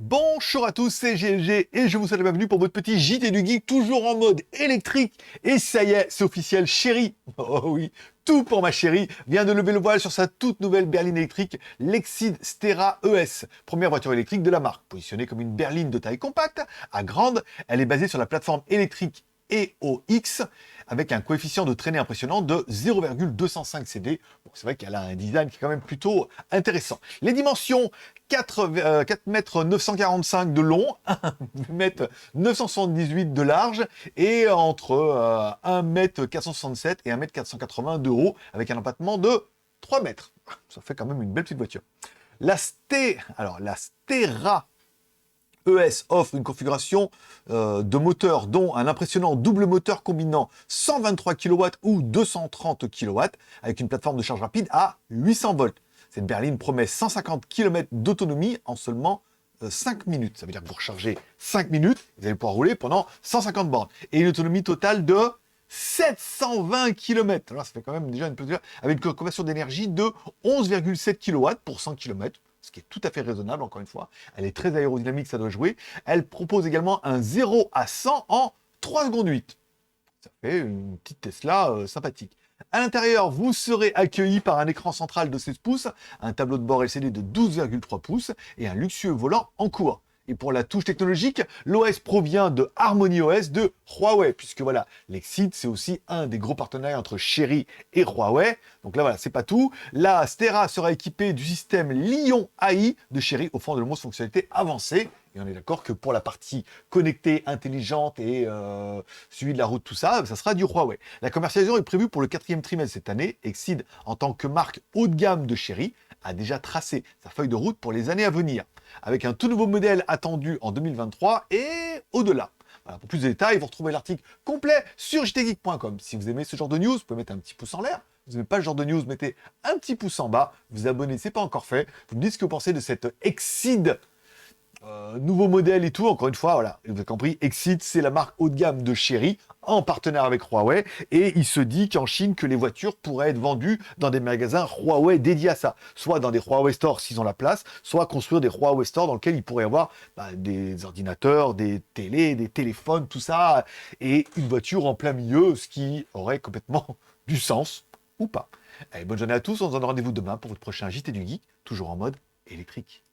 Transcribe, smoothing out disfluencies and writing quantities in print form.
Bonjour à tous, c'est GLG et je vous souhaite la bienvenue pour votre petit JT du Geek, toujours en mode électrique. Et ça y est, c'est officiel, chérie, oh oui, tout pour ma chérie, vient de lever le voile sur sa toute nouvelle berline électrique, l'Exceed Stera ES, première voiture électrique de la marque. Positionnée comme une berline de taille compacte, à grande, elle est basée sur la plateforme électrique EOX, avec un coefficient de traînée impressionnant de 0,205 CD. Bon, c'est vrai qu'elle a un design qui est quand même plutôt intéressant. Les dimensions, 4 mètres 945 de long, 1 mètre 978 de large, et entre 1 mètre 467 et 1 mètre 480 de haut, avec un empattement de 3 mètres. Ça fait quand même une belle petite voiture. La Stera ES offre une configuration de moteur dont un impressionnant double moteur combinant 123 kW ou 230 kW avec une plateforme de charge rapide à 800 volts. Cette berline promet 150 km d'autonomie en seulement 5 minutes. Ça veut dire que vous rechargez 5 minutes, vous allez pouvoir rouler pendant 150 bornes. Et une autonomie totale de 720 km. Alors ça fait quand même déjà une petite... avec une conversion d'énergie de 11,7 kW pour 100 km. Ce qui est tout à fait raisonnable, encore une fois. Elle est très aérodynamique, ça doit jouer. Elle propose également un 0 à 100 en 3 secondes 8. Ça fait une petite Tesla sympathique. À l'intérieur, vous serez accueilli par un écran central de 16 pouces, un tableau de bord LCD de 12,3 pouces et un luxueux volant en cours. Et pour la touche technologique, l'OS provient de HarmonyOS de Huawei, puisque voilà, l'Exceed, c'est aussi un des gros partenariats entre Chery et Huawei. Donc là, voilà, c'est pas tout. La Stera sera équipée du système Lion AI de Chery, offrant de nombreuses fonctionnalités avancées. Et on est d'accord que pour la partie connectée, intelligente et suivi de la route, tout ça, ça sera du Huawei. La commercialisation est prévue pour le 4e trimestre cette année. Exceed, en tant que marque haut de gamme de Chery, a déjà tracé sa feuille de route pour les années à venir, avec un tout nouveau modèle attendu en 2023 et au-delà. Voilà, pour plus de détails, vous retrouvez l'article complet sur jtgeek.com. Si vous aimez ce genre de news, vous pouvez mettre un petit pouce en l'air. Si vous n'aimez pas ce genre de news, mettez un petit pouce en bas. Vous abonnez, c'est pas encore fait. Vous me dites ce que vous pensez de cette Exceed nouveau modèle et tout. Encore une fois, voilà, vous avez compris, Exceed, c'est la marque haut de gamme de Chery, en partenaire avec Huawei, et il se dit qu'en Chine, que les voitures pourraient être vendues dans des magasins Huawei dédiés à ça, soit dans des Huawei Stores s'ils ont la place, soit construire des Huawei Stores dans lesquels il pourrait y avoir des ordinateurs, des télés, des téléphones, tout ça, et une voiture en plein milieu, ce qui aurait complètement du sens, ou pas. Allez, bonne journée à tous, on se donne rendez-vous demain pour votre prochain JT du Geek, toujours en mode électrique.